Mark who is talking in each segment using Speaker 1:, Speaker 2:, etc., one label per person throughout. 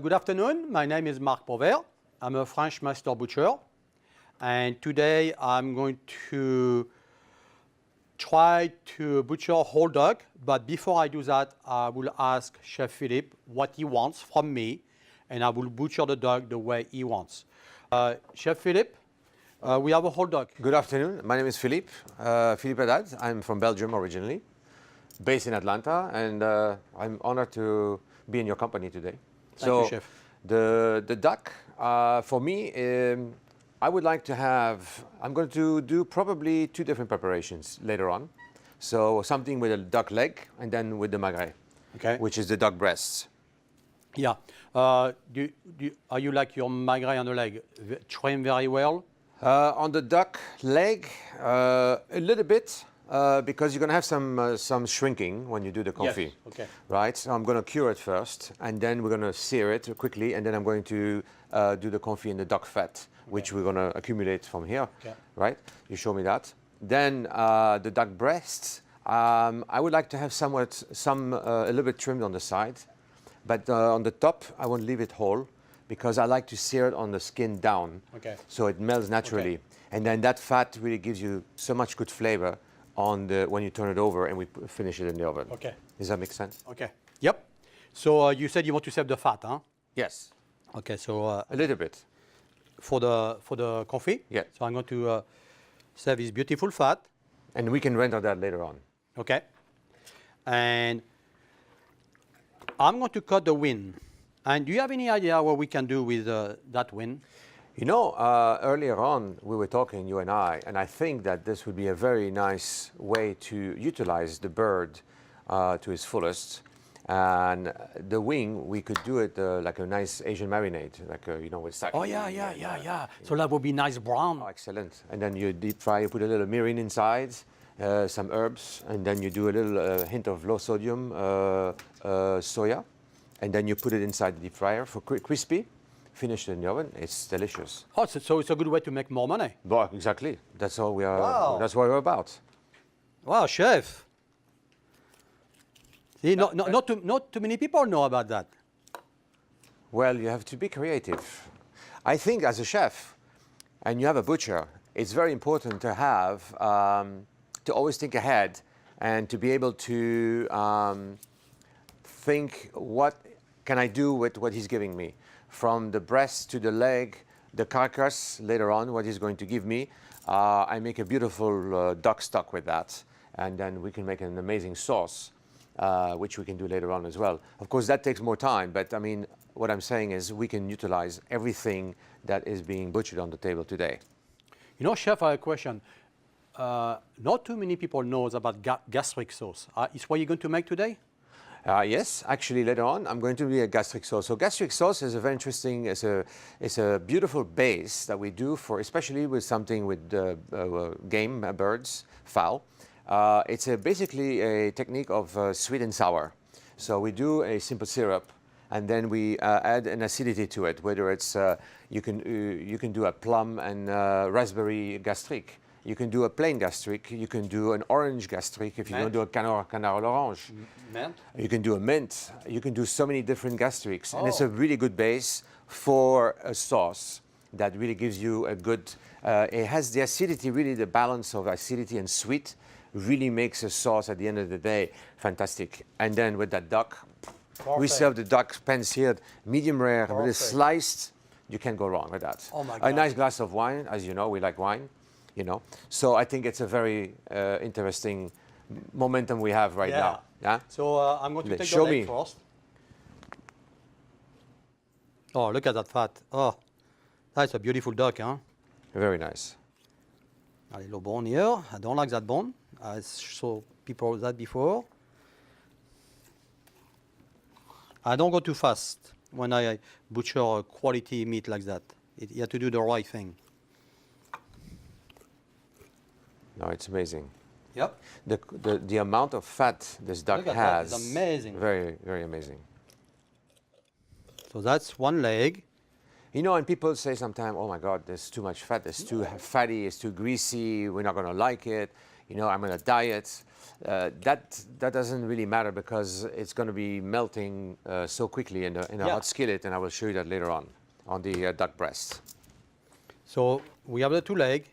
Speaker 1: Good afternoon. My name is Marc Pauvert. I'm a French master butcher. And today I'm going to try to butcher a whole dog. But before I do that, I will ask Chef Philippe what he wants from me. And I will butcher the dog the way he wants. Chef Philippe, we have a whole dog.
Speaker 2: Good afternoon. My name is Philippe. Philippe Haddad. I'm from Belgium originally, based in Atlanta. And I'm honored to be in your company today.
Speaker 1: Thank you, Chef.
Speaker 2: The duck, for me, I would like to have, I'm going to do probably 2 different preparations later on. So something with a duck leg and then with the magret,
Speaker 1: Okay.
Speaker 2: which is the duck breasts.
Speaker 1: Yeah. Are you like your magret on the leg? Train very well?
Speaker 2: On the duck leg, a little bit, because you're going to have some shrinking when you do the confit.
Speaker 1: Yes. Okay.
Speaker 2: Right? So I'm going to cure it first, and then we're going to sear it quickly, and then I'm going to do the confit in the duck fat, which we're going to accumulate from here.
Speaker 1: Okay.
Speaker 2: Right? You show me that. Then the duck breasts, I would like to have a little bit trimmed on the side, but on the top, I won't leave it whole, because I like to sear it on the skin down,
Speaker 1: Okay.
Speaker 2: so it melts naturally.
Speaker 1: Okay.
Speaker 2: And then that fat really gives you so much good flavor when you turn it over and we finish it in the oven.
Speaker 1: Okay.
Speaker 2: Does that make sense?
Speaker 1: Okay. Yep. So you said you want to save the fat, huh?
Speaker 2: Yes.
Speaker 1: Okay. So
Speaker 2: A little bit.
Speaker 1: for the confit.
Speaker 2: Yeah.
Speaker 1: So I'm going to save this beautiful fat.
Speaker 2: And we can render that later on.
Speaker 1: Okay. And I'm going to cut the wing. And do you have any idea what we can do with that wing?
Speaker 2: You know, earlier on we were talking, you and I think that this would be a very nice way to utilize the bird to its fullest. And the wing, we could do it like a nice Asian marinade, like with sake.
Speaker 1: Oh, yeah. So that would be nice brown.
Speaker 2: Oh, excellent. And then you deep fry, you put a little mirin inside, some herbs, and then you do a little hint of low sodium soya, and then you put it inside the deep fryer for crispy. Finish it in the oven. It's delicious.
Speaker 1: Oh, so it's a good way to make more money.
Speaker 2: Well, exactly. That's all we are.
Speaker 1: Wow.
Speaker 2: That's what we're about.
Speaker 1: Wow, chef. See, not too many people know about that.
Speaker 2: Well, you have to be creative. I think as a chef, and you have a butcher, it's very important to have to always think ahead and to be able to think, what can I do with what he's giving me? From the breast to the leg, the carcass later on, what he's going to give me. I make a beautiful duck stock with that, and then we can make an amazing sauce, which we can do later on as well. Of course, that takes more time, but I mean, what I'm saying is we can utilize everything that is being butchered on the table today.
Speaker 1: You know, chef, I have a question. Not too many people know about gastric sauce. Is what you're going to make today?
Speaker 2: Yes, actually later on I'm going to do a gastric sauce. So gastric sauce is a very interesting, it's a beautiful base that we do for, especially with something with game, birds, fowl. It's basically a technique of sweet and sour. So we do a simple syrup, and then we add an acidity to it, whether it's, you can do a plum and raspberry gastrique. You can do a plain gastrique. You can do an orange gastrique if you don't do a canard à l'orange.
Speaker 1: Mint?
Speaker 2: You can do a mint. You can do so many different gastriques. And it's a really good base for a sauce that really gives you a good, it has the acidity, really the balance of acidity and sweet really makes a sauce at the end of the day fantastic. And then with that duck, we serve the duck pan-seared, medium rare, but it's sliced. You can't go wrong with that.
Speaker 1: Oh my God.
Speaker 2: A nice glass of wine, as you know, we like wine. So I think it's a very interesting momentum we have right now. Yeah.
Speaker 1: So I'm going to take the leg first. Oh, look at that fat. Oh, that's a beautiful duck, huh?
Speaker 2: Very nice.
Speaker 1: A little bone here. I don't like that bone. I saw people that before. I don't go too fast when I butcher quality meat like that. You have to do the right thing.
Speaker 2: No, it's amazing.
Speaker 1: Yep.
Speaker 2: The amount of fat this duck has.
Speaker 1: That. It's amazing.
Speaker 2: Very, very amazing.
Speaker 1: So that's one leg.
Speaker 2: You know, and people say sometimes, oh my God, there's too much fat, it's too fatty, it's too greasy, we're not going to like it. you know, I'm on a diet. That doesn't really matter because it's going to be melting so quickly in a hot skillet, and I will show you that later on the duck breast.
Speaker 1: So we have the 2 legs,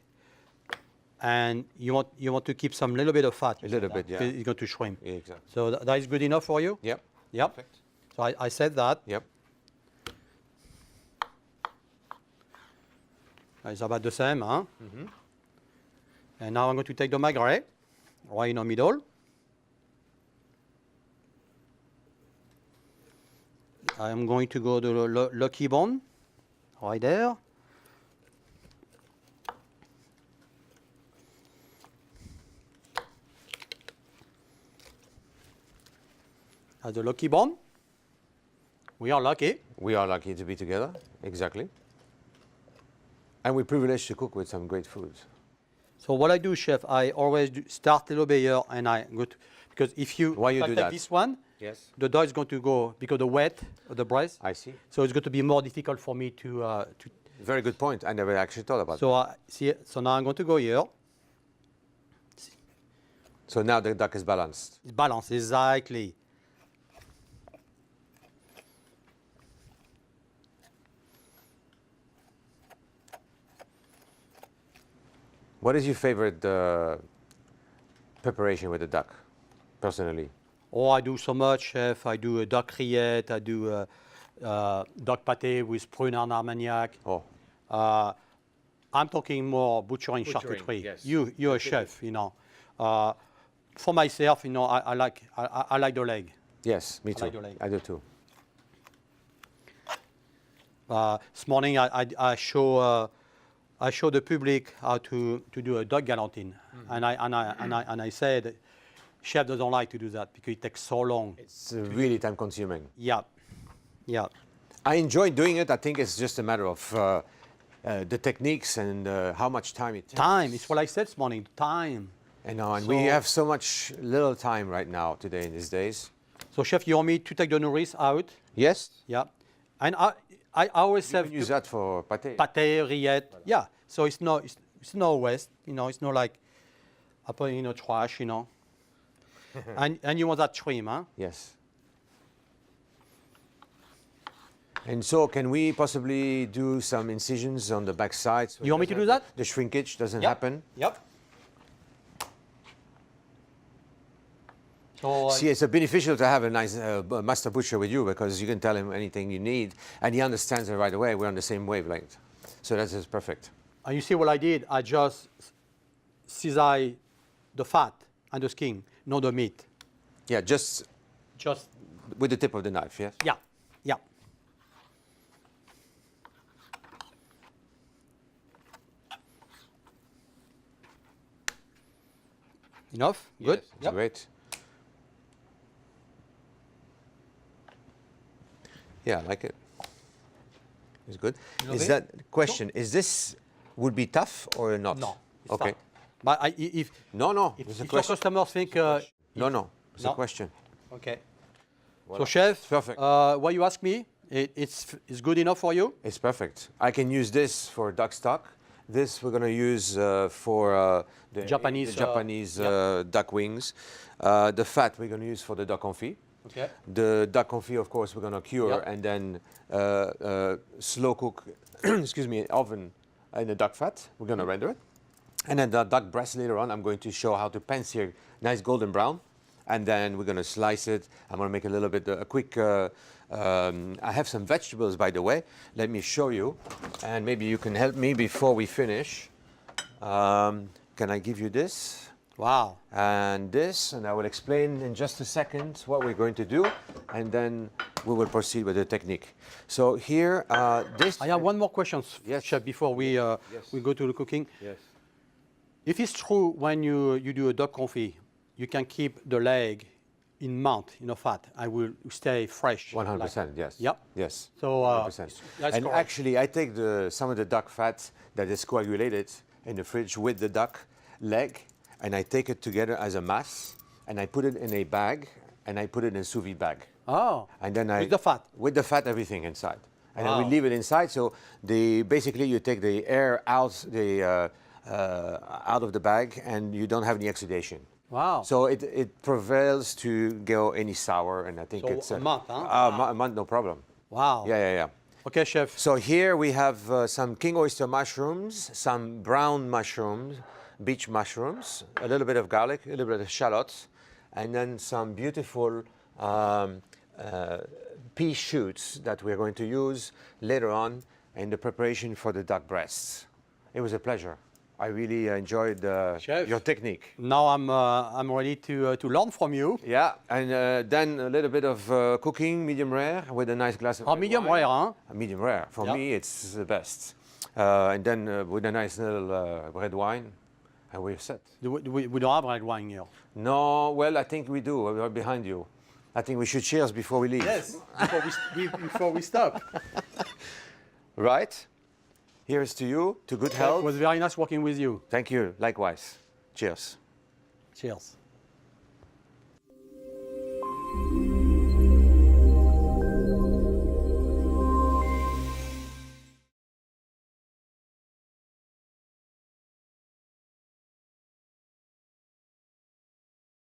Speaker 1: and you want to keep some little bit of fat.
Speaker 2: A little bit, yeah.
Speaker 1: Because it's going to shrimp.
Speaker 2: Yeah, exactly.
Speaker 1: So that is good enough for you?
Speaker 2: Yep.
Speaker 1: Yep.
Speaker 2: Perfect.
Speaker 1: So I said that.
Speaker 2: Yep.
Speaker 1: It's about the same, huh? And now I'm going to take the magret, right in the middle. I'm going to go to the lucky bone, right there. At the lucky bone. We are lucky.
Speaker 2: We are lucky to be together, exactly. And we're privileged to cook with some great food.
Speaker 1: So what I do, chef, I always start a little bit here, and I go to, because if you
Speaker 2: Why you do
Speaker 1: take
Speaker 2: that?
Speaker 1: this one,
Speaker 2: Yes.
Speaker 1: the dough is going to go because the weight of the breast.
Speaker 2: I see.
Speaker 1: So it's going to be more difficult for me to.
Speaker 2: Very good point. I never actually thought about that.
Speaker 1: So see, so now I'm going to go here.
Speaker 2: So now the duck is balanced.
Speaker 1: It's balanced exactly.
Speaker 2: What is your favorite preparation with the duck, personally?
Speaker 1: Oh, I do so much, chef. I do a duck rillette. I do duck pâté with prune and armagnac.
Speaker 2: Oh,
Speaker 1: I'm talking more butchering charcuterie.
Speaker 2: yes.
Speaker 1: You're a chef, you know. For myself, you know, I like the leg.
Speaker 2: yes, me too.
Speaker 1: like the leg.
Speaker 2: I do too.
Speaker 1: This morning I show the public how to do a duck galantine, and I said, chef doesn't like to do that because it takes so long.
Speaker 2: It's really time consuming.
Speaker 1: Yeah, yeah.
Speaker 2: I enjoy doing it. I think it's just a matter of the techniques and how much time it takes.
Speaker 1: Time. It's what I said this morning. Time.
Speaker 2: And we have so much little time right now today in these days.
Speaker 1: So, chef, you want me to take the nourrice out?
Speaker 2: Yes.
Speaker 1: Yeah. And I always
Speaker 2: You
Speaker 1: have
Speaker 2: can use that for pâté.
Speaker 1: pâté, rillette. Yeah. So it's no waste. You know, it's not like I put in a trash. You know. and you want that trim, huh?
Speaker 2: Yes. And so can we possibly do some incisions on the back side? So
Speaker 1: You want me to do that?
Speaker 2: The shrinkage doesn't
Speaker 1: Yep.
Speaker 2: happen.
Speaker 1: Yep. So
Speaker 2: See, it's beneficial to have a nice master butcher with you because you can tell him anything you need and he understands it right away. We're on the same wavelength. So that is perfect.
Speaker 1: and you see what I did? I just scissor the fat and the skin, not the meat.
Speaker 2: Yeah, just
Speaker 1: Just
Speaker 2: with the tip of the knife, yes?
Speaker 1: yeah, yeah. Enough? Good?
Speaker 2: Yes, it's great. Yeah, I like it. It's good. Is
Speaker 1: Okay.
Speaker 2: that question? Is this would be tough or not?
Speaker 1: No. It's
Speaker 2: Okay.
Speaker 1: not. But if
Speaker 2: No.
Speaker 1: if,
Speaker 2: It's a
Speaker 1: if your
Speaker 2: question.
Speaker 1: customers think
Speaker 2: No. It's
Speaker 1: No.
Speaker 2: a question.
Speaker 1: okay.
Speaker 2: Voilà.
Speaker 1: So chef,
Speaker 2: Perfect.
Speaker 1: what you ask me, it's good enough for you?
Speaker 2: It's perfect. I can use this for duck stock. This we're going to use for the
Speaker 1: Japanese,
Speaker 2: Japanese duck wings. The fat we're going to use for the duck confit.
Speaker 1: Okay.
Speaker 2: The duck confit, of course, we're going to cure
Speaker 1: Yep.
Speaker 2: and then slow cook, excuse me, in oven in the duck fat. We're going to render it. And then the duck breast later on, I'm going to show how to pan-sear nice golden brown. And then we're going to slice it. I'm going to make a little bit, a quick, I have some vegetables, by the way. Let me show you. And maybe you can help me before we finish. Can I give you this?
Speaker 1: Wow.
Speaker 2: And this, and I will explain in just a second what we're going to do, and then we will proceed with the technique. So here, this.
Speaker 1: I have one more question,
Speaker 2: Yes.
Speaker 1: chef, before we go to the cooking.
Speaker 2: Yes.
Speaker 1: If it's true when you do a duck confit, you can keep the leg in mount, fat. I will stay fresh.
Speaker 2: 100%, yes.
Speaker 1: Yep.
Speaker 2: Yes.
Speaker 1: So
Speaker 2: 100%.
Speaker 1: that's
Speaker 2: And
Speaker 1: correct.
Speaker 2: actually, I take some of the duck fat that is coagulated in the fridge with the duck leg, and I take it together as a mass, and I put it in a bag, and I put it in a sous vide bag.
Speaker 1: Oh,
Speaker 2: And then
Speaker 1: with the fat.
Speaker 2: With the fat, everything inside. And then
Speaker 1: Wow.
Speaker 2: we leave it inside. So basically you take the air out, out of the bag, and you don't have any oxidation.
Speaker 1: Wow.
Speaker 2: So it prevails to go any sour, and I think
Speaker 1: So
Speaker 2: it's
Speaker 1: a month, huh?
Speaker 2: a month, no problem.
Speaker 1: Wow.
Speaker 2: Yeah.
Speaker 1: Okay, chef.
Speaker 2: So here we have some king oyster mushrooms, some brown mushrooms, beach mushrooms, a little bit of garlic, a little bit of shallots, and then some beautiful pea shoots that we're going to use later on in the preparation for the duck breasts. It was a pleasure. I really enjoyed
Speaker 1: Chef.
Speaker 2: your technique.
Speaker 1: Now I'm ready to learn from you.
Speaker 2: Yeah, and then a little bit of cooking, medium rare, with a nice glass of red
Speaker 1: Medium
Speaker 2: wine.
Speaker 1: rare, huh?
Speaker 2: Medium rare. For
Speaker 1: Yeah.
Speaker 2: me, it's the best. And then with a nice little red wine, and we're set.
Speaker 1: We don't have red wine here.
Speaker 2: No, well, I think we do. We're behind you. I think we should cheers before we leave.
Speaker 1: Yes, before we stop.
Speaker 2: Right? Here's to you, to good
Speaker 1: It
Speaker 2: health.
Speaker 1: was very nice working with you.
Speaker 2: Thank you. Likewise. Cheers.
Speaker 1: Cheers.